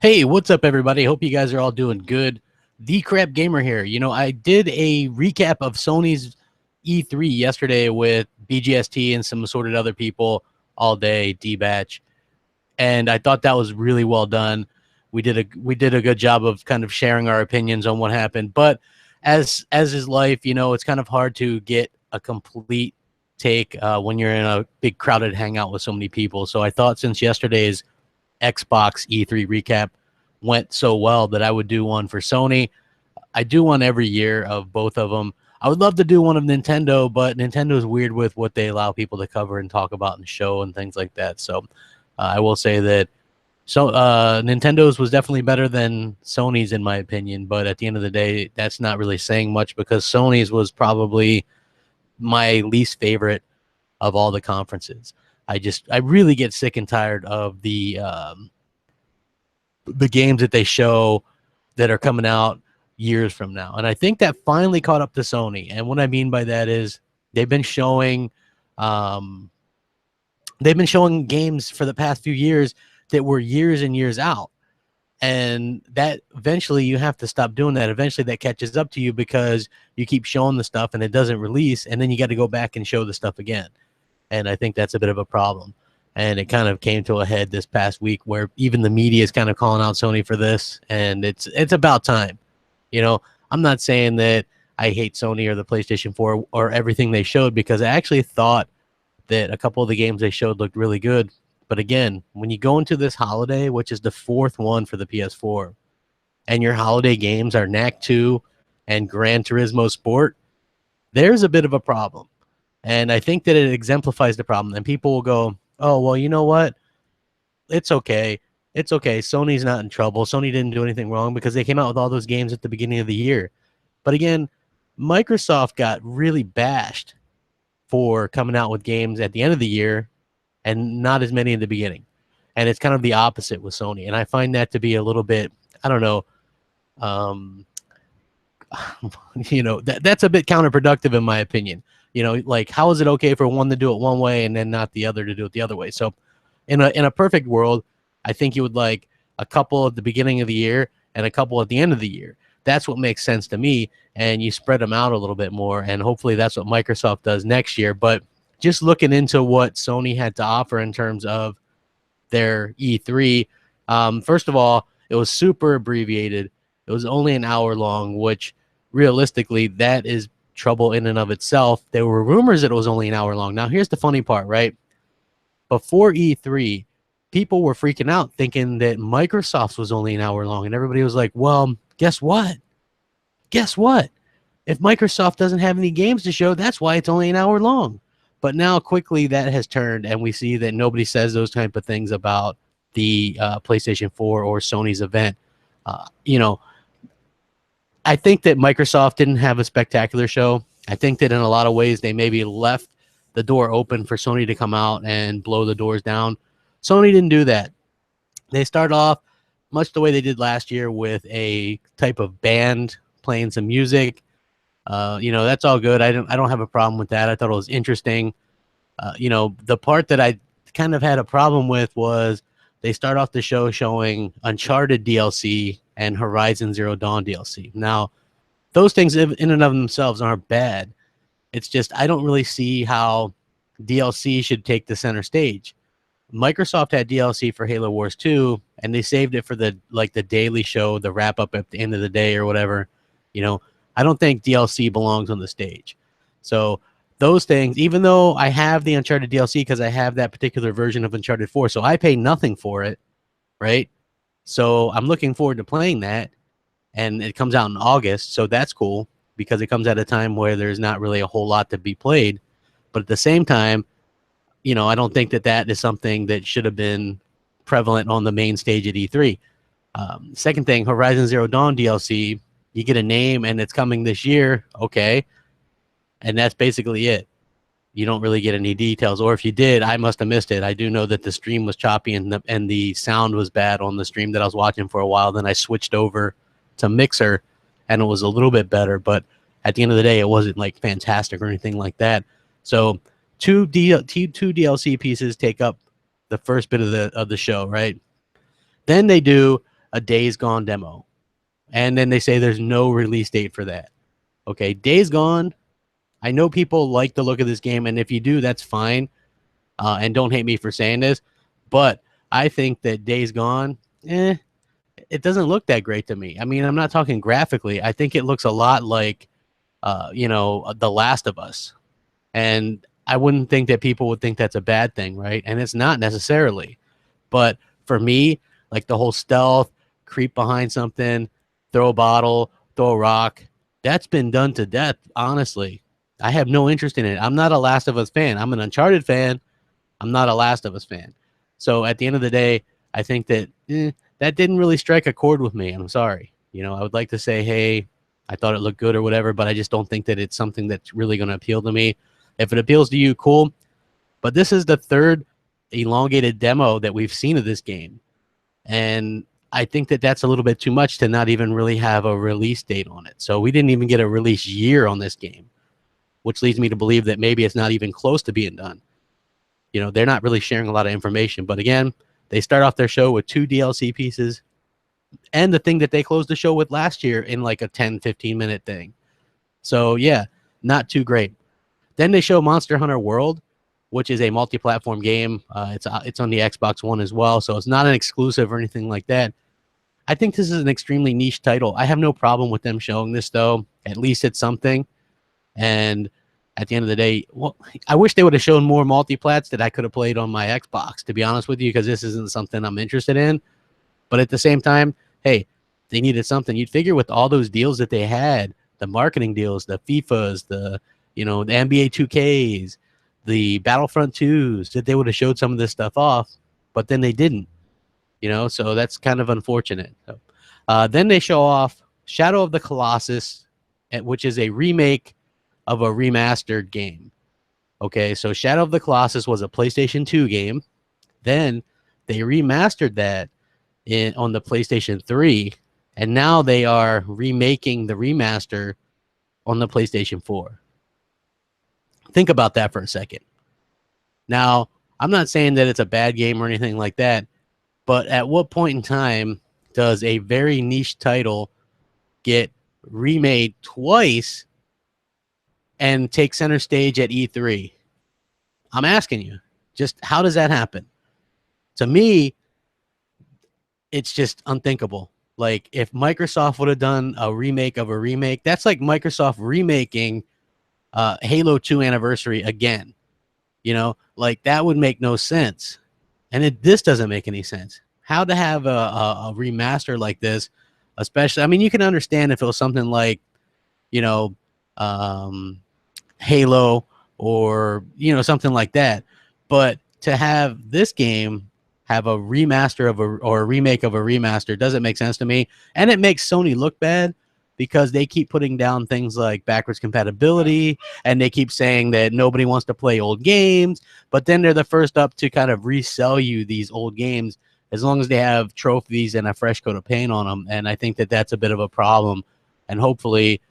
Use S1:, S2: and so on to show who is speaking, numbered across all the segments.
S1: Hey, what's up, everybody? Hope you guys are all doing good. The Crapgamer here. I did a recap of Sony's E3 yesterday with BGST and some assorted other people all day, D-Batch, and I thought that was really well done. We did a good job of kind of sharing our opinions on what happened, but as is life, it's kind of hard to get a complete take when you're in a big crowded hangout with so many people. So I thought since yesterday's Xbox E3 recap went so well that I would do one for Sony. I do one every year of both of them. I would love to do one of Nintendo, but Nintendo is weird with what they allow people to cover and talk about and show and things like that. So I will say that Nintendo's was definitely better than Sony's in my opinion, but at the end of the day, that's not really saying much because Sony's was probably my least favorite of all the conferences. I really get sick and tired of the games that they show that are coming out years from now. And I think that finally caught up to Sony. And what I mean by that is they've been showing um, games for the past few years that were years and years out. And that eventually you have to stop doing that. Eventually that catches up to you because you keep showing the stuff and it doesn't release, and then you got to go back and show the stuff again. And I think that's a bit of a problem. And it kind of came to a head this past week where even the media is kind of calling out Sony for this, and it's about time. I'm not saying that I hate Sony or the PlayStation 4 or everything they showed, because I actually thought that a couple of the games they showed looked really good. But again, when you go into this holiday, which is the fourth one for the PS4, and your holiday games are Knack 2 and Gran Turismo Sport, there's a bit of a problem. And I think that it exemplifies the problem. And people will go, oh, well, you know what? It's okay. It's okay. Sony's not in trouble. Sony didn't do anything wrong because they came out with all those games at the beginning of the year. But again, Microsoft got really bashed for coming out with games at the end of the year and not as many in the beginning. And it's kind of the opposite with Sony. And I find that to be a little bit, I don't know, that's a bit counterproductive in my opinion. Like, how is it okay for one to do it one way and then not the other to do it the other way? So in a perfect world, I think you would like a couple at the beginning of the year and a couple at the end of the year. That's what makes sense to me. And you spread them out a little bit more. And hopefully that's what Microsoft does next year. But just looking into what Sony had to offer in terms of their E3, first of all, it was super abbreviated. It was only an hour long, which realistically, that is trouble in and of itself. There were rumors that it was only an hour long. Now, here's the funny part, right? Before E3, people were freaking out thinking that Microsoft's was only an hour long. And everybody was like, well, guess what? Guess what? If Microsoft doesn't have any games to show, that's why it's only an hour long. But now quickly that has turned, and we see that nobody says those type of things about the PlayStation 4 or Sony's event. I think that Microsoft didn't have a spectacular show. I think that in a lot of ways they maybe left the door open for Sony to come out and blow the doors down. Sony didn't do that. They start off much the way they did last year with a type of band playing some music. That's all good. I don't have a problem with that. I thought it was interesting. The part that I kind of had a problem with was they start off the show showing Uncharted DLC and Horizon Zero Dawn DLC. Now, those things in and of themselves aren't bad. It's just I don't really see how DLC should take the center stage. Microsoft had DLC for Halo Wars 2, and they saved it for the daily show, the wrap up at the end of the day or whatever. I don't think DLC belongs on the stage. So those things, even though I have the Uncharted DLC because I have that particular version of Uncharted 4, so I pay nothing for it, right? So I'm looking forward to playing that, and it comes out in August, so that's cool because it comes at a time where there's not really a whole lot to be played. But at the same time, I don't think that is something that should have been prevalent on the main stage at E3. Second thing, Horizon Zero Dawn DLC, you get a name and it's coming this year, okay, and that's basically it. You don't really get any details, or if you did, I must have missed it. I do know that the stream was choppy and the sound was bad on the stream that I was watching for a while. Then I switched over to Mixer, and it was a little bit better. But at the end of the day, it wasn't like fantastic or anything like that. So two DLC pieces take up the first bit of the show, right? Then they do a Days Gone demo. And then they say there's no release date for that. Okay, Days Gone, I know people like the look of this game, and if you do, that's fine. And don't hate me for saying this, but I think that Days Gone, it doesn't look that great to me. I mean, I'm not talking graphically. I think it looks a lot like, The Last of Us. And I wouldn't think that people would think that's a bad thing, right? And it's not necessarily. But for me, like the whole stealth, creep behind something, throw a bottle, throw a rock, that's been done to death, honestly. I have no interest in it. I'm not a Last of Us fan. I'm an Uncharted fan. I'm not a Last of Us fan. So at the end of the day, I think that that didn't really strike a chord with me. I'm sorry. I would like to say, hey, I thought it looked good or whatever, but I just don't think that it's something that's really going to appeal to me. If it appeals to you, cool. But this is the third elongated demo that we've seen of this game. And I think that that's a little bit too much to not even really have a release date on it. So we didn't even get a release year on this game, which leads me to believe that maybe it's not even close to being done. They're not really sharing a lot of information. But again, they start off their show with 2 DLC pieces and the thing that they closed the show with last year in like a 10, 15-minute thing. So, yeah, not too great. Then they show Monster Hunter World, which is a multi-platform game. It's on the Xbox One as well, so it's not an exclusive or anything like that. I think this is an extremely niche title. I have no problem with them showing this, though. At least it's something. And at the end of the day, well, I wish they would have shown more multiplats that I could have played on my Xbox, to be honest with you, because this isn't something I'm interested in. But at the same time, hey, they needed something. You'd figure with all those deals that they had, the marketing deals, the FIFAs, the NBA 2Ks, the Battlefront 2s, that they would have showed some of this stuff off, but then they didn't. So that's kind of unfortunate. So, then they show off Shadow of the Colossus, which is a remake of a remastered game. Okay, so Shadow of the Colossus was a PlayStation 2 game. Then they remastered that on the PlayStation 3, and now they are remaking the remaster on the PlayStation 4. Think about that for a second. Now, I'm not saying that it's a bad game or anything like that, but at what point in time does a very niche title get remade twice and take center stage at E3? I'm asking you, just how does that happen? To me, it's just unthinkable. Like, if Microsoft would have done a remake of a remake, that's like Microsoft remaking Halo 2 Anniversary again. Like, that would make no sense. And this doesn't make any sense. How to have a remaster like this, especially, I mean, you can understand if it was something like, Halo or, something like that. But to have this game have a remaster or a remake of a remaster doesn't make sense to me. And it makes Sony look bad because they keep putting down things like backwards compatibility, and they keep saying that nobody wants to play old games, but then they're the first up to kind of resell you these old games as long as they have trophies and a fresh coat of paint on them. And I think that that's a bit of a problem. And hopefully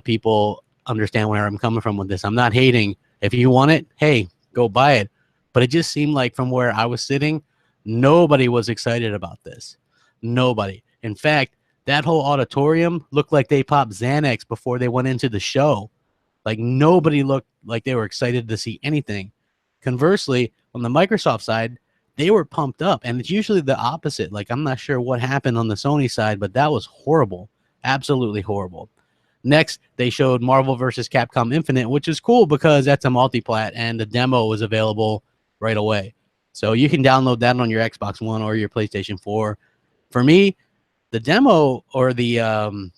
S1: people understand where I'm coming from with this. I'm not hating. If you want it, hey, go buy it. But it just seemed like from where I was sitting, nobody was excited about this. Nobody. In fact, that whole auditorium looked like they popped Xanax before they went into the show. Like, nobody looked like they were excited to see anything. Conversely, on the Microsoft side, they were pumped up, and it's usually the opposite. Like, I'm not sure what happened on the Sony side, but that was horrible. Absolutely horrible. Next, they showed Marvel vs. Capcom Infinite, which is cool because that's a multiplat, and the demo was available right away. So you can download that on your Xbox One or your PlayStation 4. For me, the demo or the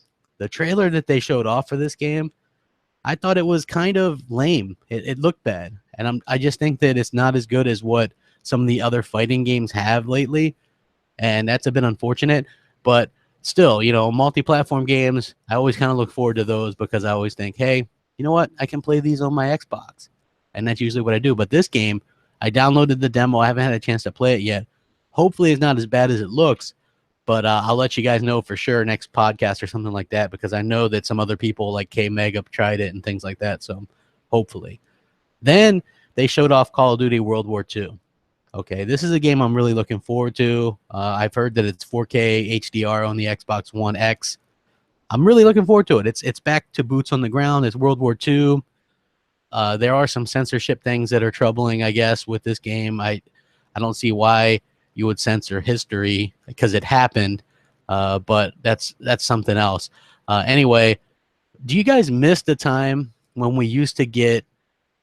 S1: trailer that they showed off for this game, I thought it was kind of lame. It looked bad, and I just think that it's not as good as what some of the other fighting games have lately, and that's a bit unfortunate. But still, multi-platform games, I always kind of look forward to those because I always think, hey, you know what? I can play these on my Xbox, and that's usually what I do. But this game, I downloaded the demo. I haven't had a chance to play it yet. Hopefully, it's not as bad as it looks. But I'll let you guys know for sure next podcast or something like that, because I know that some other people like K-Mega tried it and things like that. So hopefully. Then they showed off Call of Duty World War II. Okay, this is a game I'm really looking forward to. I've heard that it's 4K HDR on the Xbox One X. I'm really looking forward to it. It's back to boots on the ground. It's World War II. There are some censorship things that are troubling, I guess, with this game. I don't see why you would censor history because it happened, but that's something else. Anyway, do you guys miss the time when we used to get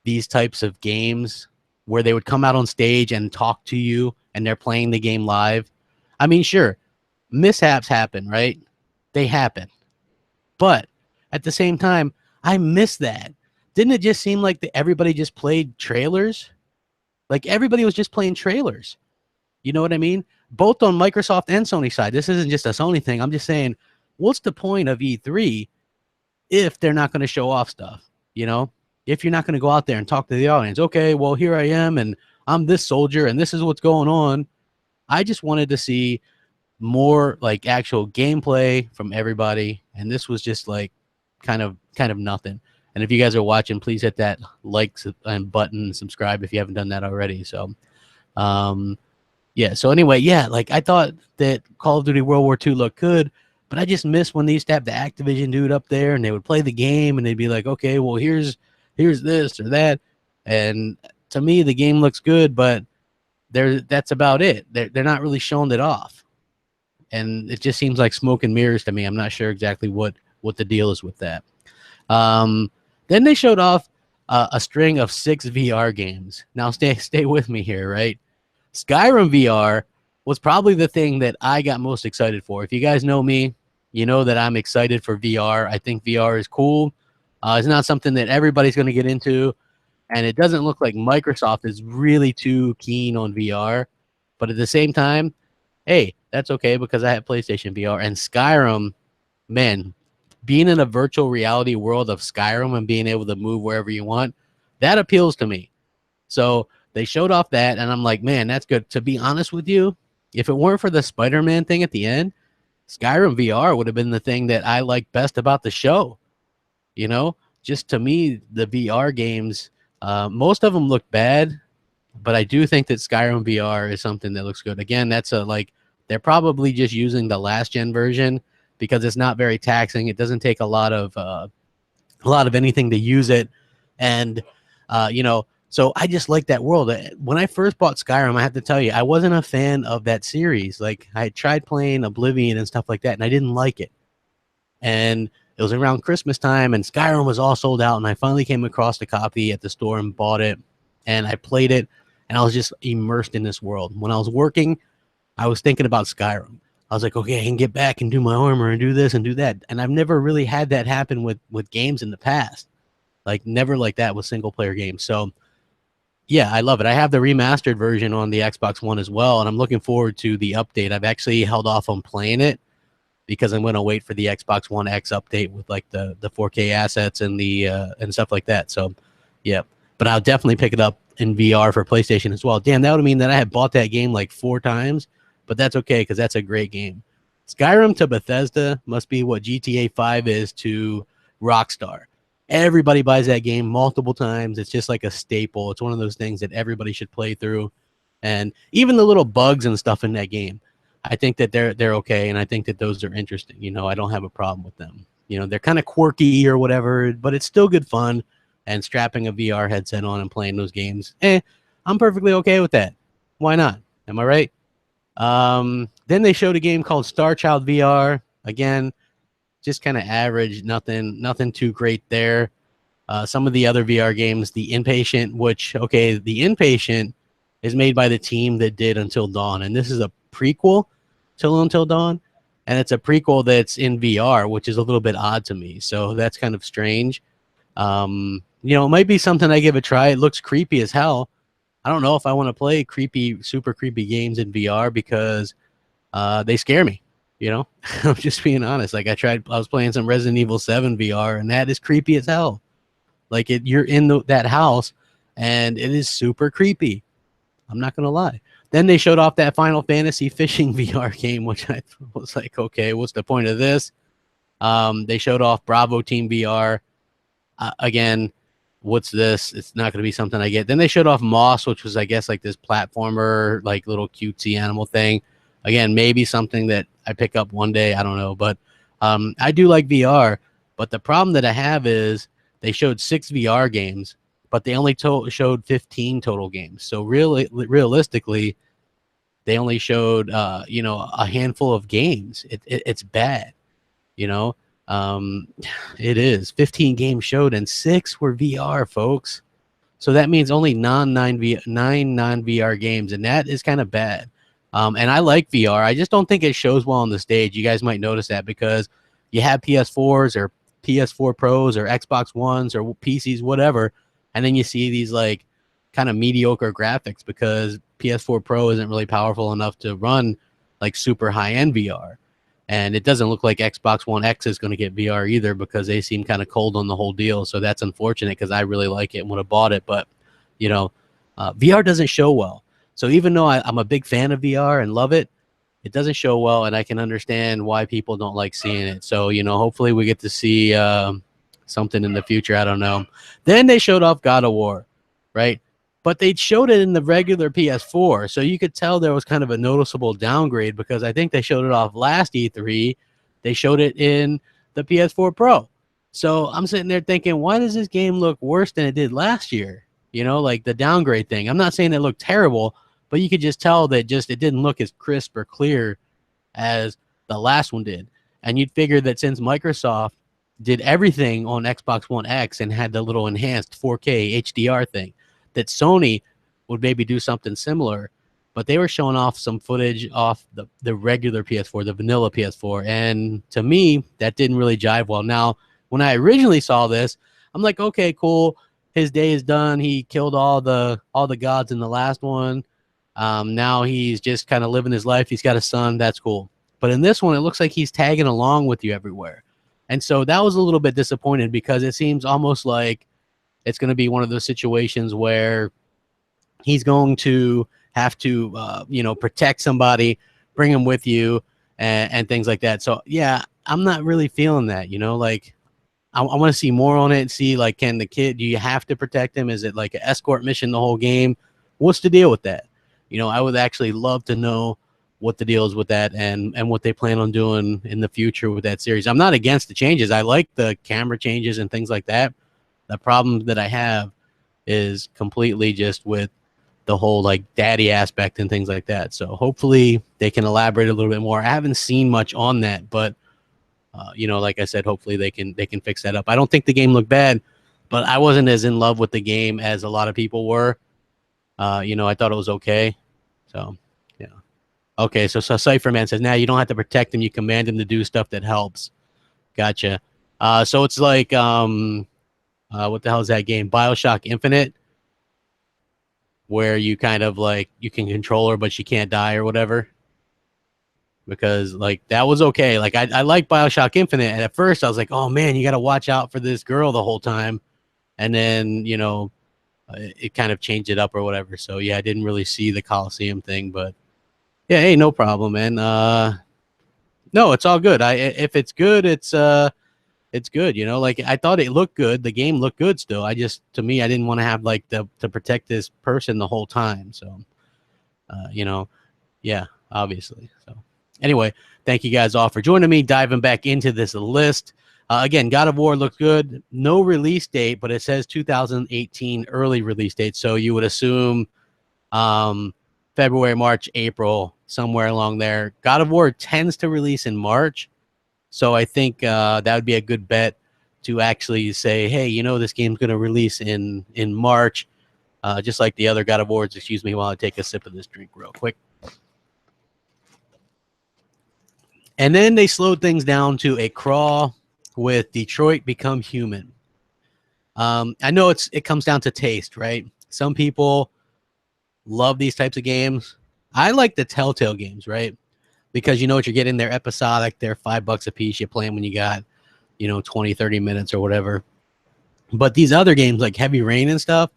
S1: these types of games where they would come out on stage and talk to you and they're playing the game live? I mean, sure, mishaps happen, right? They happen. But at the same time, I miss that. Didn't it just seem like everybody just played trailers? Like everybody was just playing trailers. You know what I mean? Both on Microsoft and Sony side. This isn't just a Sony thing. I'm just saying, what's the point of E3 if they're not going to show off stuff? You know, if you're not going to go out there and talk to the audience. Okay, well, here I am, and I'm this soldier, and this is what's going on. I just wanted to see more like actual gameplay from everybody, and this was just like kind of nothing. And if you guys are watching, please hit that like and button and subscribe if you haven't done that already. So yeah, so anyway, yeah, like I thought that Call of Duty World War II looked good, but I just miss when they used to have the Activision dude up there and they would play the game and they'd be like, okay, well, here's this or that. And to me, the game looks good, but that's about it. They're not really showing it off. And it just seems like smoke and mirrors to me. I'm not sure exactly what the deal is with that. Then they showed off a string of 6 VR games. Now stay with me here, right? Skyrim VR was probably the thing that I got most excited for. If you guys know me, you know that I'm excited for VR. I think VR is cool. It's not something that everybody's going to get into, and it doesn't look like Microsoft is really too keen on VR. But at the same time, hey, that's okay because I have PlayStation VR. And Skyrim, man, being in a virtual reality world of Skyrim and being able to move wherever you want, that appeals to me. So they showed off that, and I'm like, man, that's good. To be honest with you, if it weren't for the Spider-Man thing at the end, Skyrim VR would have been the thing that I like best about the show. You know, just to me, the VR games, most of them look bad, but I do think that Skyrim VR is something that looks good. Again, that's they're probably just using the last gen version because it's not very taxing. It doesn't take a lot of anything to use it, and you know. So I just like that world. When I first bought Skyrim, I have to tell you, I wasn't a fan of that series. Like I had tried playing Oblivion and stuff like that, and I didn't like it. And it was around Christmas time, and Skyrim was all sold out, and I finally came across a copy at the store and bought it, and I played it, and I was just immersed in this world. When I was working, I was thinking about Skyrim. I was like, okay, I can get back and do my armor and do this and do that. And I've never really had that happen with games in the past. Like never like that with single player games. So yeah, I love it. I have the remastered version on the Xbox One as well, and I'm looking forward to the update. I've actually held off on playing it because I'm going to wait for the Xbox One X update with like the 4K assets and the and stuff like that. So, yeah, but I'll definitely pick it up in VR for PlayStation as well. Damn, that would mean that I had bought that game like 4 times, but that's okay because that's a great game. Skyrim to Bethesda must be what GTA 5 is to Rockstar. Everybody buys that game multiple times. It's just like a staple. It's one of those things that everybody should play through. And even the little bugs and stuff in that game, I think that they're okay, and I think that those are interesting. You know, I don't have a problem with them. You know, they're kind of quirky or whatever, but it's still good fun. And strapping a VR headset on and playing those games, I'm perfectly okay with that. Why not? Am I right? Then they showed a game called Star Child VR. Again, just kind of average, nothing too great there. Some of the other VR games, The Inpatient, which, okay, The Inpatient is made by the team that did Until Dawn, and this is a prequel to Until Dawn, and it's a prequel that's in VR, which is a little bit odd to me, so that's kind of strange. You know, it might be something I give a try. It looks creepy as hell. I don't know if I want to play super creepy games in VR because they scare me. You know, I'm just being honest. Like I was playing some Resident Evil 7 VR, and that is creepy as hell. Like you're in that house, and it is super creepy. I'm not gonna lie. Then they showed off that Final Fantasy fishing VR game, which I was like, okay, what's the point of this? They showed off Bravo Team VR. Again, what's this? It's not going to be something I get. Then they showed off Moss, which was, I guess, like this platformer, like little cutesy animal thing. Again, maybe something that I pick up one day. I don't know. But I do like VR. But the problem that I have is they showed 6 VR games, but they only showed 15 total games. So realistically, they only showed, a handful of games. It's bad, you know. Um, it is 15 games showed and 6 were VR, folks. So that means only nine non-VR games, and that is kind of bad. And I like VR. I just don't think it shows well on the stage. You guys might notice that because you have PS4s or PS4 Pros or Xbox Ones or PCs, whatever, and then you see these like kind of mediocre graphics because PS4 Pro isn't really powerful enough to run like super high-end VR. And it doesn't look like Xbox One X is going to get VR either because they seem kind of cold on the whole deal. So that's unfortunate because I really like it and would have bought it. But, VR doesn't show well. So even though I'm a big fan of VR and love it, it doesn't show well. And I can understand why people don't like seeing it. So, hopefully we get to see something in the future. I don't know. Then they showed off God of War, right? But they showed it in the regular PS4, so you could tell there was kind of a noticeable downgrade because I think they showed it off last E3. They showed it in the PS4 Pro. So I'm sitting there thinking, why does this game look worse than it did last year? Like the downgrade thing. I'm not saying it looked terrible, but you could just tell that it didn't look as crisp or clear as the last one did. And you'd figure that since Microsoft did everything on Xbox One X and had the little enhanced 4K HDR thing, that Sony would maybe do something similar, but they were showing off some footage off the regular PS4, the vanilla PS4, and to me, that didn't really jive well. Now, when I originally saw this, I'm like, okay, cool, his day is done. He killed all the gods in the last one. Now he's just kind of living his life. He's got a son. That's cool. But in this one, it looks like he's tagging along with you everywhere. And so that was a little bit disappointing because it seems almost like it's going to be one of those situations where he's going to have to, protect somebody, bring him with you, and things like that. So, yeah, I'm not really feeling that, like I want to see more on it and see, like, do you have to protect him? Is it like an escort mission the whole game? What's the deal with that? I would actually love to know what the deal is with that and what they plan on doing in the future with that series. I'm not against the changes. I like the camera changes and things like that. The problem that I have is completely just with the whole like daddy aspect and things like that. So hopefully they can elaborate a little bit more. I haven't seen much on that, but like I said, hopefully they can fix that up. I don't think the game looked bad, but I wasn't as in love with the game as a lot of people were. I thought it was okay. So yeah. Okay, so Cypherman says, now you don't have to protect him, you command him to do stuff that helps. Gotcha. So it's like what the hell is that game? BioShock Infinite, where you kind of like you can control her, but she can't die or whatever. Because like that was okay. Like I like BioShock Infinite, and at first I was like, oh man, you got to watch out for this girl the whole time, and then it kind of changed it up or whatever. So yeah, I didn't really see the Coliseum thing, but yeah, hey, no problem, man. No, it's all good. If it's good, it's good, like I thought it looked good. The game looked good still. To me, I didn't want to have like to protect this person the whole time. So, yeah, obviously. So anyway, thank you guys all for joining me, diving back into this list. Again, God of War looks good. No release date, but it says 2018 early release date. So you would assume February, March, April, somewhere along there. God of War tends to release in March. So I think that would be a good bet to actually say, hey, this game's going to release in March, just like the other God of Wars. Excuse me while I take a sip of this drink real quick. And then they slowed things down to a crawl with Detroit Become Human. I know it comes down to taste, right? Some people love these types of games. I like the Telltale games, right? Because you know what you're getting. They're episodic. They're $5 a piece. You play them when you got, 20, 30 minutes or whatever. But these other games like Heavy Rain and stuff,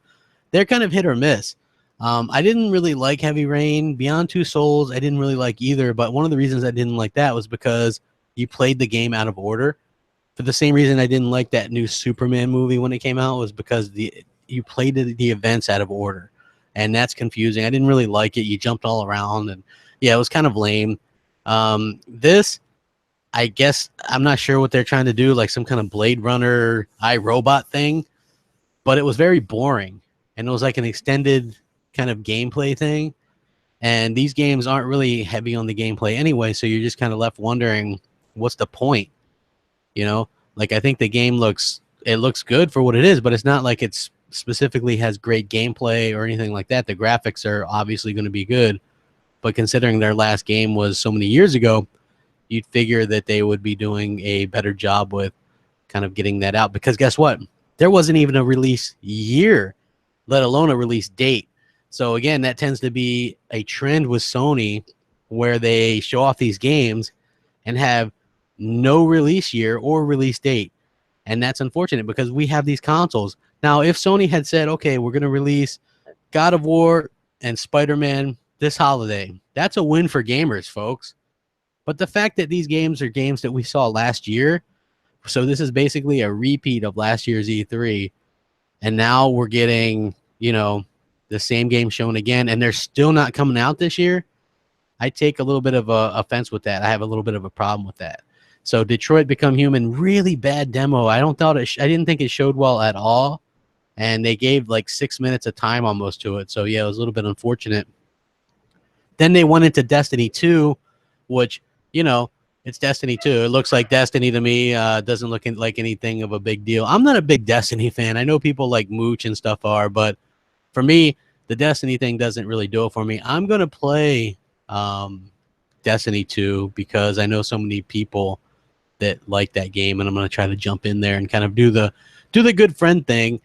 S1: they're kind of hit or miss. I didn't really like Heavy Rain. Beyond Two Souls, I didn't really like either. But one of the reasons I didn't like that was because you played the game out of order. for the same reason I didn't like that new Superman movie when it came out, was because you played the events out of order, and that's confusing. I didn't really like it. You jumped all around, and yeah, it was kind of lame. This, I guess, I'm not sure what they're trying to do, like some kind of Blade Runner iRobot thing, but it was very boring, and it was like an extended kind of gameplay thing. And these games aren't really heavy on the gameplay anyway, so you're just kind of left wondering, what's the point? You know, like I think the game looks good for what it is, but it's not like it's specifically has great gameplay or anything like that. The graphics are obviously going to be good, but considering their last game was so many years ago, you'd figure that they would be doing a better job with kind of getting that out. Because guess what? There wasn't even a release year, let alone a release date. So again, that tends to be a trend with Sony, where they show off these games and have no release year or release date. And that's unfortunate because we have these consoles. Now, if Sony had said, okay, we're going to release God of War and Spider-Man this holiday, that's a win for gamers, folks. But the fact that these games are games that we saw last year, so this is basically a repeat of last year's E3, and now we're getting, the same game shown again, and they're still not coming out this year, I take a little bit of a offense with that. I have a little bit of a problem with that. So Detroit Become Human, really bad demo. I didn't think it showed well at all, and they gave like 6 minutes of time almost to it. So yeah, it was a little bit unfortunate. Then they went into Destiny 2, which, it's Destiny 2. It looks like Destiny to me. Doesn't look like anything of a big deal. I'm not a big Destiny fan. I know people like Mooch and stuff are, but for me, the Destiny thing doesn't really do it for me. I'm going to play Destiny 2 because I know so many people that like that game, and I'm going to try to jump in there and kind of do the good friend thing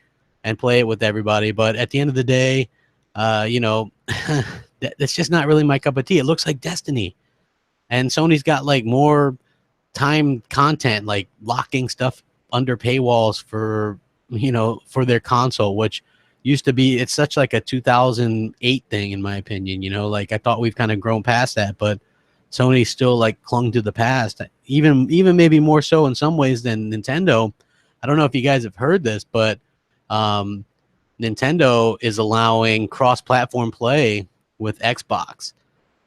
S1: and play it with everybody. But at the end of the day, that's just not really my cup of tea. It looks like Destiny, and Sony's got like more time content, like locking stuff under paywalls for their console, which used to be, it's such like a 2008 thing in my opinion. Like I thought we've kind of grown past that, but Sony still like clung to the past, even maybe more so in some ways than Nintendo. I don't know if you guys have heard this, but Nintendo is allowing cross-platform play with Xbox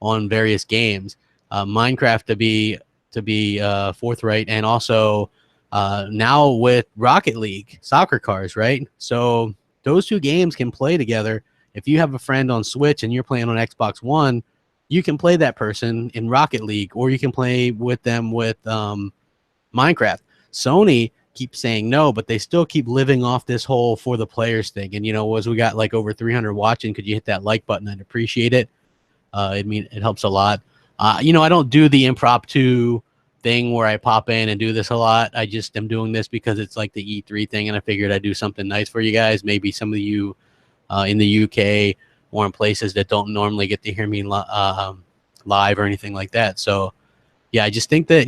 S1: on various games. Minecraft to be forthright, and also now with Rocket League soccer cars, right? So those two games can play together. If you have a friend on Switch and you're playing on Xbox One, you can play that person in Rocket League, or you can play with them with Minecraft. Sony keeps saying no, but they still keep living off this whole for the players thing. And, as we got like over 300 watching, could you hit that like button? I'd appreciate it. It helps a lot. I don't do the impromptu thing where I pop in and do this a lot. I just am doing this because it's like the E3 thing, and I figured I'd do something nice for you guys. Maybe some of you in the UK or in places that don't normally get to hear me live or anything like that. So, yeah, I just think that,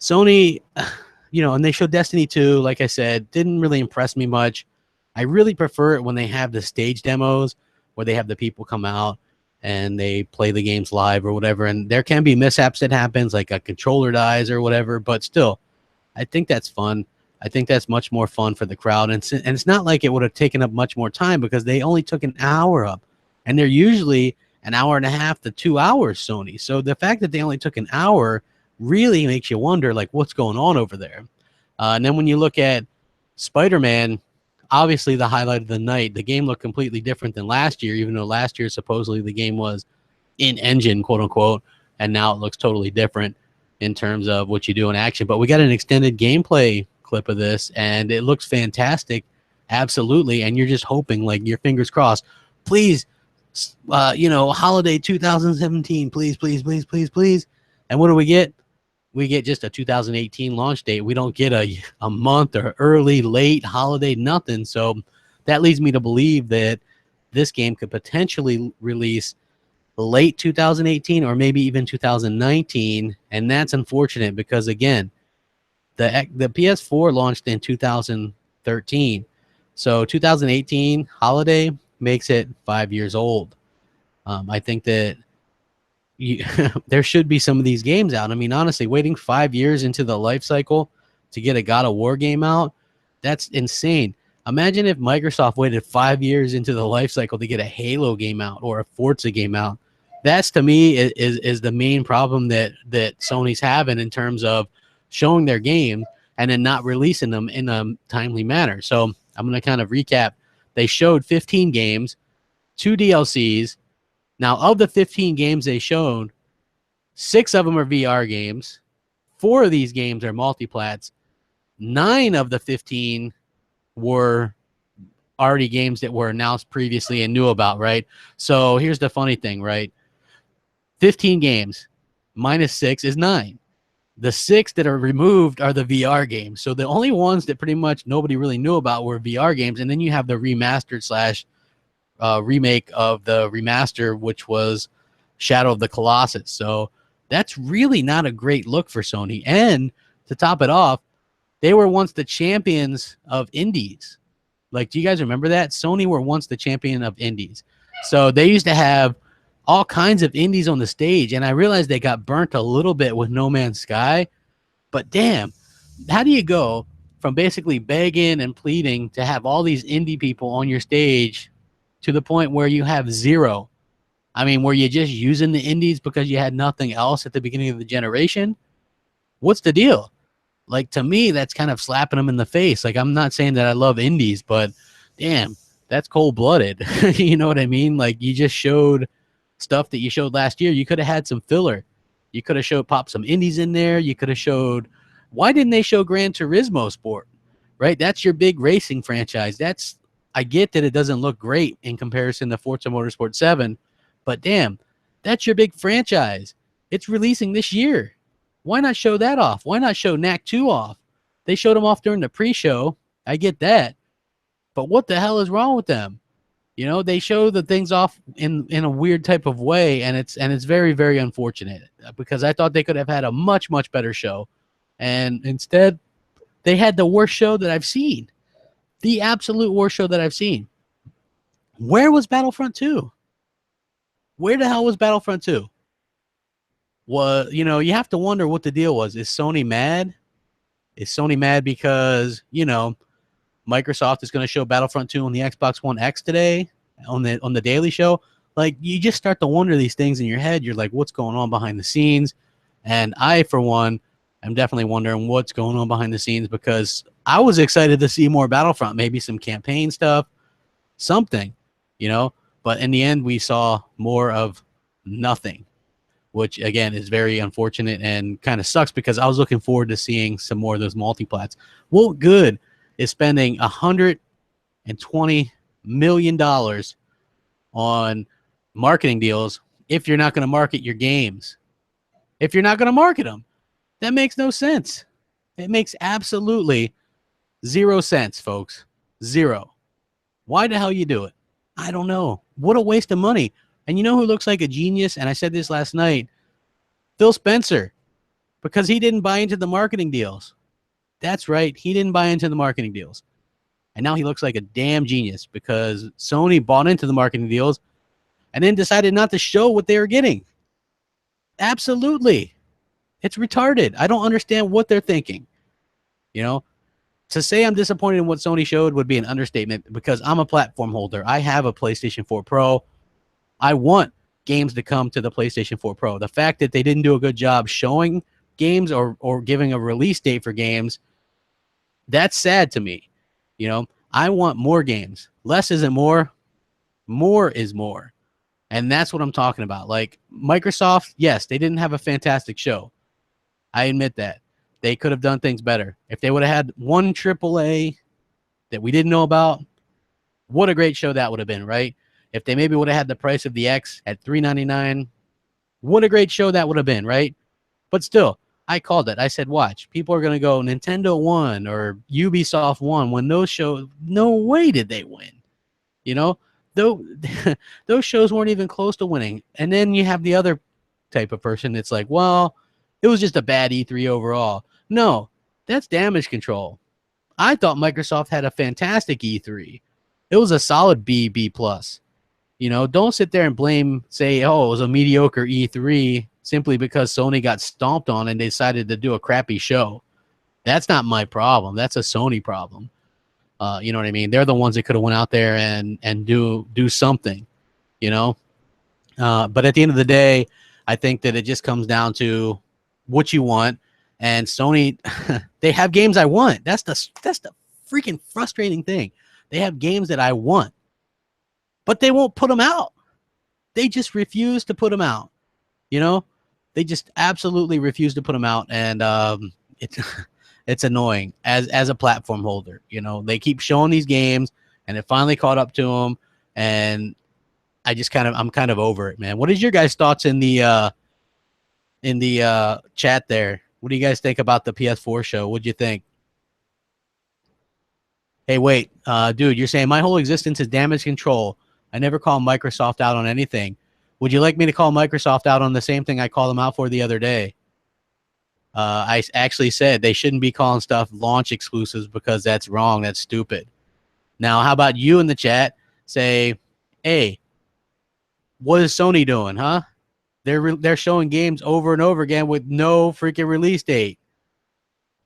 S1: Sony, and they showed Destiny 2, like I said, didn't really impress me much. I really prefer it when they have the stage demos where they have the people come out and they play the games live or whatever. And there can be mishaps that happens, like a controller dies or whatever, but still, I think that's fun. I think that's much more fun for the crowd. And it's not like it would have taken up much more time because they only took an hour up, and they're usually an hour and a half to 2 hours, Sony. So the fact that they only took an hour really makes you wonder, like, what's going on over there. And then when you look at Spider-Man, obviously the highlight of the night, the game looked completely different than last year, even though last year supposedly the game was in-engine, quote-unquote, and now it looks totally different in terms of what you do in action. But we got an extended gameplay clip of this, and it looks fantastic, absolutely, and you're just hoping, like, your fingers crossed, please, holiday 2017, please, please, please, please, please. And what do we get? We get just a 2018 launch date. We don't get a month or early, late, holiday, nothing. So that leads me to believe that this game could potentially release late 2018 or maybe even 2019. And that's unfortunate because, again, the PS4 launched in 2013. So 2018 holiday makes it 5 years old. I think that there should be some of these games out. I mean, honestly, waiting 5 years into the life cycle to get a God of War game out. That's insane. Imagine if Microsoft waited 5 years into the life cycle to get a Halo game out or a Forza game out. That's, to me, is the main problem that Sony's having in terms of showing their game and then not releasing them in a timely manner. So I'm going to kind of recap. They showed 15 games, 2 DLCs. Now, of the 15 games they showed, 6 of them are VR games. 4 of these games are multiplats. 9 of the 15 were already games that were announced previously and knew about, right? So here's the funny thing, right? 15 games minus 6 is 9. The 6 that are removed are the VR games. So the only ones that pretty much nobody really knew about were VR games. And then you have the remastered / remake of the remaster, which was Shadow of the Colossus. So that's really not a great look for Sony. And to top it off, they were once the champions of indies. Like, do you guys remember that? Sony were once the champion of indies. So they used to have all kinds of indies on the stage, and I realized they got burnt a little bit with No Man's Sky. But damn, how do you go from basically begging and pleading to have all these indie people on your stage to the point where you have 0? I mean, were you just using the indies because you had nothing else at the beginning of the generation? What's the deal? Like, to me, that's kind of slapping them in the face. Like, I'm not saying that I love indies, but damn, that's cold-blooded. You know what I mean? Like, you just showed stuff that you showed last year. You could have had some filler. You could have popped some indies in there. You could have showed. Why didn't they show Gran Turismo Sport? Right? That's your big racing franchise. I get that it doesn't look great in comparison to Forza Motorsport 7, but damn, that's your big franchise. It's releasing this year. Why not show that off? Why not show Knack 2 off? They showed them off during the pre-show. I get that. But what the hell is wrong with them? You know, they show the things off in a weird type of way, and it's very, very unfortunate because I thought they could have had a much, much better show. And instead, they had the worst show that I've seen. The absolute worst show that I've seen. Where was Battlefront 2? Where the hell was Battlefront 2? Well, you know, you have to wonder what the deal was. Is Sony mad? Is Sony mad because, you know, Microsoft is going to show Battlefront 2 on the Xbox One X today on the Daily Show? Like, you just start to wonder these things in your head. You're like, what's going on behind the scenes? And I, for one, am definitely wondering what's going on behind the scenes because I was excited to see more Battlefront, maybe some campaign stuff, something, you know. But in the end, we saw more of nothing, which, again, is very unfortunate and kind of sucks because I was looking forward to seeing some more of those multiplats. What good is spending $120 million on marketing deals if you're not going to market your games? If you're not going to market them, that makes no sense. It makes absolutely 0 sense, folks. 0. Why the hell you do it? I don't know. What a waste of money. And you know who looks like a genius? And I said this last night. Phil Spencer. Because he didn't buy into the marketing deals. That's right. He didn't buy into the marketing deals. And now he looks like a damn genius because Sony bought into the marketing deals and then decided not to show what they were getting. Absolutely. It's retarded. I don't understand what they're thinking. You know, to say I'm disappointed in what Sony showed would be an understatement because I'm a platform holder. I have a PlayStation 4 Pro. I want games to come to the PlayStation 4 Pro. The fact that they didn't do a good job showing games or giving a release date for games, that's sad to me. You know, I want more games. Less isn't more. More is more. And that's what I'm talking about. Like, Microsoft, yes, they didn't have a fantastic show. I admit that. They could have done things better. If they would have had one AAA that we didn't know about, what a great show that would have been, right? If they maybe would have had the price of the X at $399, what a great show that would have been, right? But still, I called it. I said, watch. People are going to go Nintendo won or Ubisoft won when those shows, no way did they win. You know, though those shows weren't even close to winning. And then you have the other type of person that's like, well, it was just a bad E3 overall. No, that's damage control. I thought Microsoft had a fantastic E3. It was a solid B+. You know, don't sit there and say, oh, it was a mediocre E3 simply because Sony got stomped on and they decided to do a crappy show. That's not my problem. That's a Sony problem. You know what I mean? They're the ones that could have went out there and do something, you know? But at the end of the day, I think that it just comes down to what you want. And Sony, they have games I want. That's the freaking frustrating thing. They have games that I want, but they won't put them out. They just refuse to put them out. You know, they just absolutely refuse to put them out, and it's it's annoying as a platform holder. You know, they keep showing these games, and it finally caught up to them, and I'm kind of over it, man. What is your guys' thoughts in the chat there? What do you guys think about the PS4 show? What'd you think? Hey, wait, dude, you're saying my whole existence is damage control. I never call Microsoft out on anything. Would you like me to call Microsoft out on the same thing I called them out for the other day? I actually said they shouldn't be calling stuff launch exclusives because that's wrong. That's stupid. Now, how about you in the chat say, hey, what is Sony doing, huh? They're showing games over and over again with no freaking release date.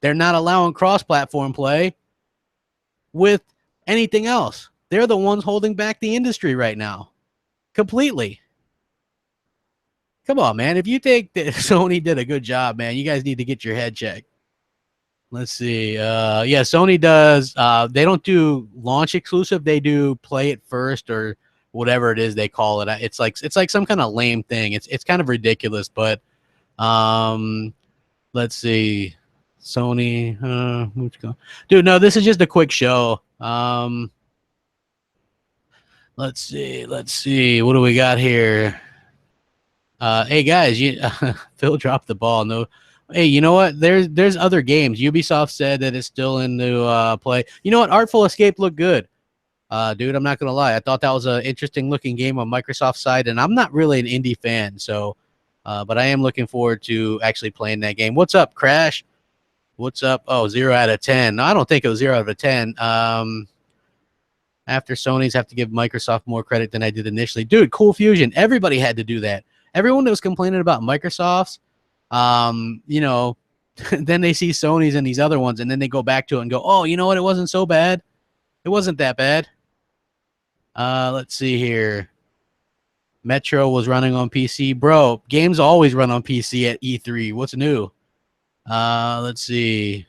S1: They're not allowing cross-platform play with anything else. They're the ones holding back the industry right now. Completely. Come on, man. If you think that Sony did a good job, man, you guys need to get your head checked. Let's see. Yeah, Sony does. They don't do launch exclusive. They do play it first or whatever it is they call it. It's like some kind of lame thing. It's kind of ridiculous, but let's see. Sony, dude, no, this is just a quick show. Let's see. What do we got here? Hey guys, Phil dropped the ball. No, hey, you know what? There's other games. Ubisoft said that it's still into play. You know what? Artful Escape looked good. Dude, I'm not gonna lie. I thought that was an interesting looking game on Microsoft's side, and I'm not really an indie fan, so but I am looking forward to actually playing that game. What's up, Crash? What's up? Oh, 0 out of 10. No, I don't think it was 0 out of 10. After Sony's have to give Microsoft more credit than I did initially. Dude, Cool Fusion. Everybody had to do that. Everyone that was complaining about Microsoft's, you know, then they see Sony's and these other ones, and then they go back to it and go, oh, you know what? It wasn't so bad. It wasn't that bad. Let's see here. Metro was running on PC. Bro, games always run on PC at E3. What's new? Let's see.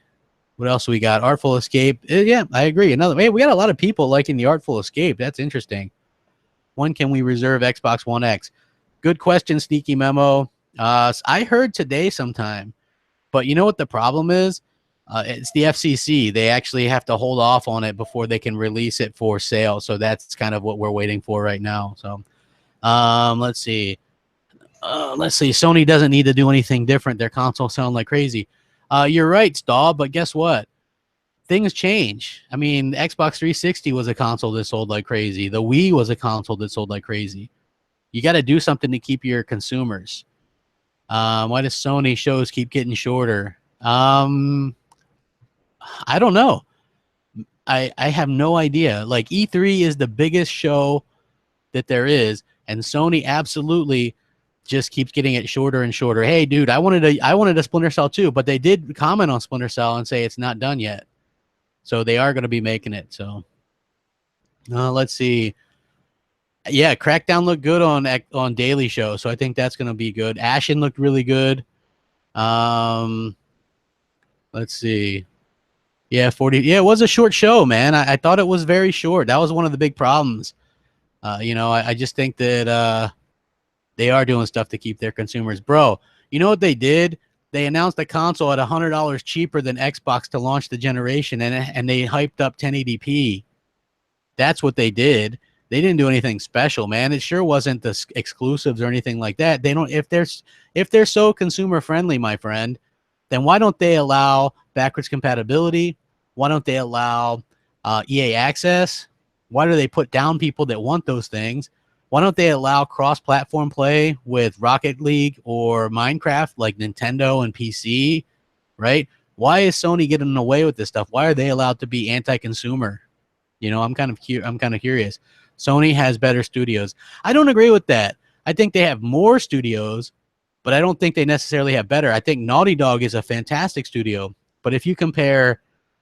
S1: What else we got? Artful Escape. Yeah, I agree. Hey, we got a lot of people liking the Artful Escape. That's interesting. When can we reserve Xbox One X? Good question, Sneaky Memo. I heard today sometime, but you know what the problem is? It's the FCC. They actually have to hold off on it before they can release it for sale. So that's kind of what we're waiting for right now. So let's see. Sony doesn't need to do anything different. Their consoles sound like crazy. You're right, Stahl, but guess what? Things change. I mean, Xbox 360 was a console that sold like crazy. The Wii was a console that sold like crazy. You got to do something to keep your consumers. Why does Sony shows keep getting shorter? I don't know. I have no idea. Like E3 is the biggest show that there is, and Sony absolutely just keeps getting it shorter and shorter. Hey, dude, I wanted a Splinter Cell 2, but they did comment on Splinter Cell and say it's not done yet. So they are going to be making it. So let's see. Yeah, Crackdown looked good on Daily Show, so I think that's going to be good. Ashen looked really good. Let's see. Yeah, 40. Yeah, it was a short show, man. I thought it was very short. That was one of the big problems. You know, I just think that they are doing stuff to keep their consumers. Bro, you know what they did? They announced the console at $100 cheaper than Xbox to launch the generation, and they hyped up 1080p. That's what they did. They didn't do anything special, man. It sure wasn't the exclusives or anything like that. They don't. If they're so consumer friendly, my friend, then why don't they allow backwards compatibility? Why don't they allow EA access? Why do they put down people that want those things? Why don't they allow cross-platform play with Rocket League or Minecraft like Nintendo and PC, right? Why is Sony getting away with this stuff? Why are they allowed to be anti-consumer? You know, I'm kind of curious. Sony has better studios. I don't agree with that. I think they have more studios, but I don't think they necessarily have better. I think Naughty Dog is a fantastic studio. But if you compare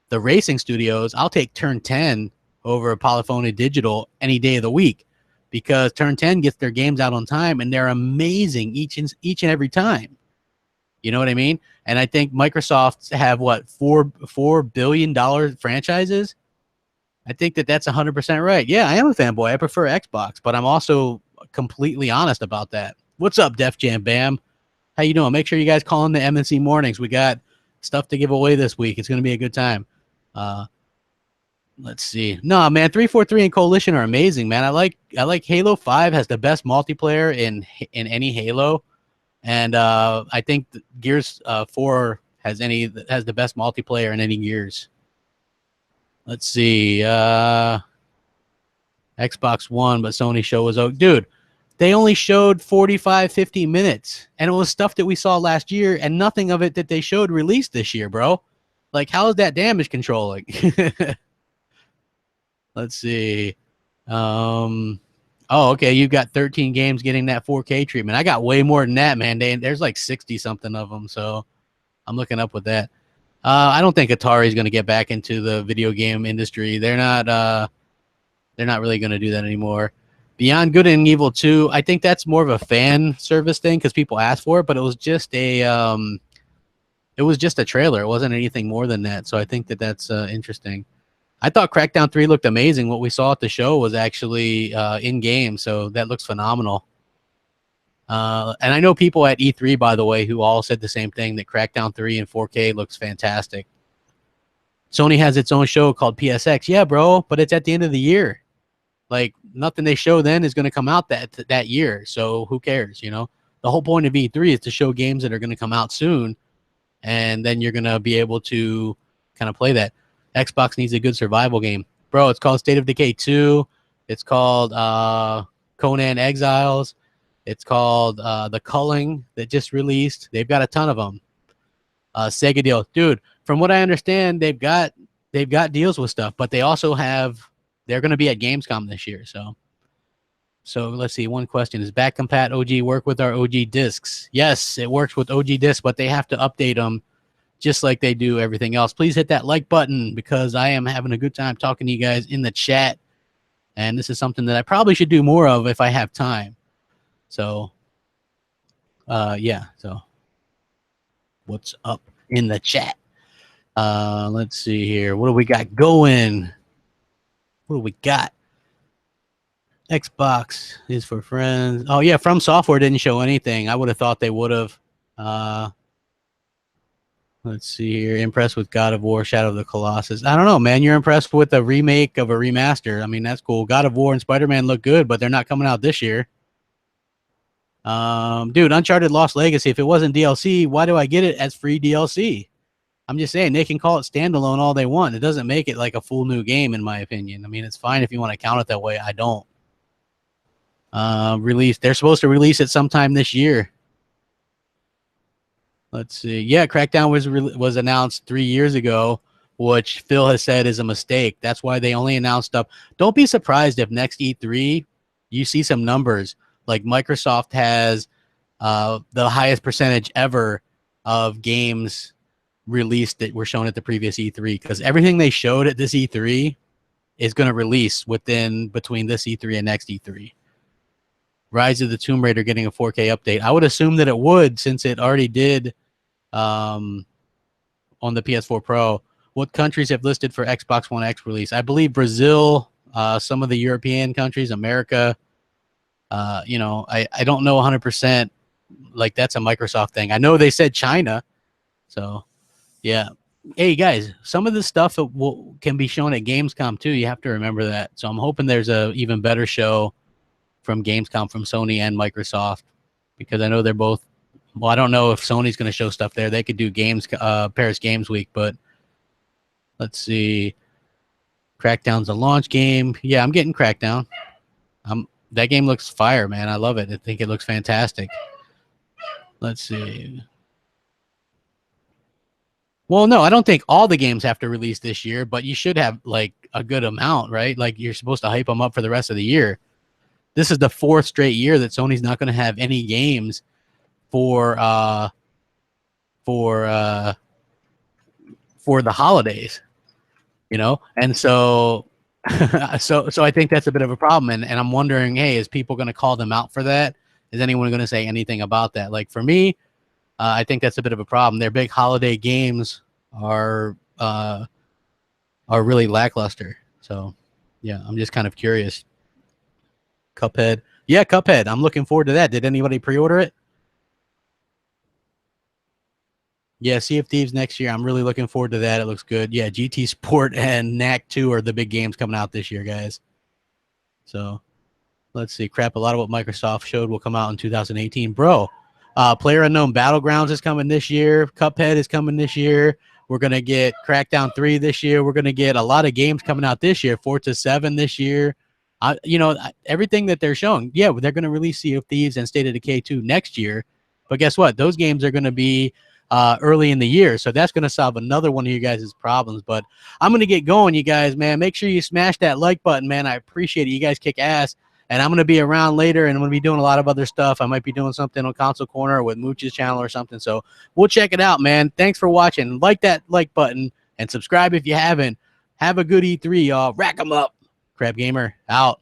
S1: the racing studios, I'll take Turn 10 over Polyphony Digital any day of the week, because Turn 10 gets their games out on time and they're amazing each and every time. You know what I mean? And I think Microsoft have what, $4 billion franchises. I think that's 100% right. Yeah, I am a fanboy. I prefer Xbox, but I'm also completely honest about that. What's up, Def Jam Bam? How you doing? Make sure you guys call in the MNC mornings. We got stuff to give away this week. It's going to be a good time. Let's see. No, man, 343 and Coalition are amazing, man. I like Halo 5 has the best multiplayer in any Halo, and I think Gears 4 has the best multiplayer in any Gears. Let's see. Xbox One, but Sony show was dude. They only showed 45, 50 minutes, and it was stuff that we saw last year, and nothing of it that they showed released this year, bro. Like, how is that damage controlling? Let's see. Oh, okay. You've got 13 games getting that 4K treatment. I got way more than that, man. There's like 60 something of them, so I'm looking up with that. I don't think Atari's going to get back into the video game industry. They're not really going to do that anymore. Beyond Good and Evil 2, I think that's more of a fan service thing because people asked for it, but it was just a trailer. It wasn't anything more than that. So I think that's interesting. I thought Crackdown 3 looked amazing. What we saw at the show was actually in game, so that looks phenomenal. And I know people at E3, by the way, who all said the same thing, that Crackdown 3 in 4K looks fantastic. Sony has its own show called PSX. Yeah, bro, but it's at the end of the year. Like, nothing they show then is going to come out that year, so who cares, you know? The whole point of E3 is to show games that are going to come out soon, and then you're going to be able to kind of play that. Xbox needs a good survival game. Bro, it's called State of Decay 2. It's called Conan Exiles. It's called The Culling that just released. They've got a ton of them. Sega deal. Dude, from what I understand, they've got deals with stuff, but they also they're going to be at Gamescom this year. So let's see. One question: is Back Compat OG work with our OG discs? Yes, it works with OG discs, but they have to update them just like they do everything else. Please hit that like button because I am having a good time talking to you guys in the chat, and this is something that I probably should do more of if I have time. So, yeah. So, what's up in the chat? Let's see here. What do we got going? What do we got? Xbox is for friends. Oh, yeah. From Software didn't show anything. I would have thought they would have. Let's see here. Impressed with God of War, Shadow of the Colossus. I don't know, man. You're impressed with a remake of a remaster. I mean, that's cool. God of War and Spider-Man look good, but they're not coming out this year. Dude, Uncharted Lost Legacy. If it wasn't DLC, why do I get it as free DLC? I'm just saying they can call it standalone all they want. It doesn't make it like a full new game, in my opinion. I mean, it's fine if you want to count it that way. I don't. Release. They're supposed to release it sometime this year. Let's see. Yeah, Crackdown was announced 3 years ago, which Phil has said is a mistake. That's why they only announced stuff. Don't be surprised if next E3 you see some numbers. Like Microsoft has the highest percentage ever of games released that were shown at the previous E3, because everything they showed at this E3 is going to release between this E3 and next E3. Rise of the Tomb Raider getting a 4K update. I would assume that it would, since it already did on the PS4 Pro. What countries have listed for Xbox One X release? I believe Brazil, some of the European countries, America. I don't know 100%. Like, that's a Microsoft thing. I know they said China. So, yeah. Hey, guys, some of this stuff can be shown at Gamescom, too. You have to remember that. So I'm hoping there's a even better show from Gamescom from Sony and Microsoft, because I know they're both. Well, I don't know if Sony's going to show stuff there. They could do Paris Games Week, but let's see. Crackdown's a launch game. Yeah, I'm getting Crackdown. That game looks fire, man. I love it. I think it looks fantastic. Let's see. Well, no, I don't think all the games have to release this year, but you should have like a good amount, right? Like, you're supposed to hype them up for the rest of the year. This is the 4th straight year that Sony's not going to have any games for for the holidays, and so so I think that's a bit of a problem, and I'm wondering, hey, is people going to call them out for that? Is anyone going to say anything about that? Like for me, I think that's a bit of a problem. Their big holiday games are really lackluster. So yeah, I'm just kind of curious. Cuphead, yeah, Cuphead. I'm looking forward to that. Did anybody pre-order it? Yeah, Sea of Thieves next year. I'm really looking forward to that. It looks good. Yeah, GT Sport and Knack 2 are the big games coming out this year, guys. So let's see. Crap, a lot of what Microsoft showed will come out in 2018. Bro, PlayerUnknown Battlegrounds is coming this year. Cuphead is coming this year. We're going to get Crackdown 3 this year. We're going to get a lot of games coming out this year. Forza 7 this year. Everything that they're showing, yeah, they're going to release Sea of Thieves and State of Decay 2 next year. But guess what? Those games are going to be early in the year. So that's going to solve another one of you guys' problems. But I'm going to get going, you guys, man. Make sure you smash that like button, man. I appreciate it. You guys kick ass. And I'm going to be around later, and I'm going to be doing a lot of other stuff. I might be doing something on Console Corner with Mooch's channel or something. So we'll check it out, man. Thanks for watching. Like that like button and subscribe if you haven't. Have a good E3, y'all. Rack 'em up. Crapgamer out.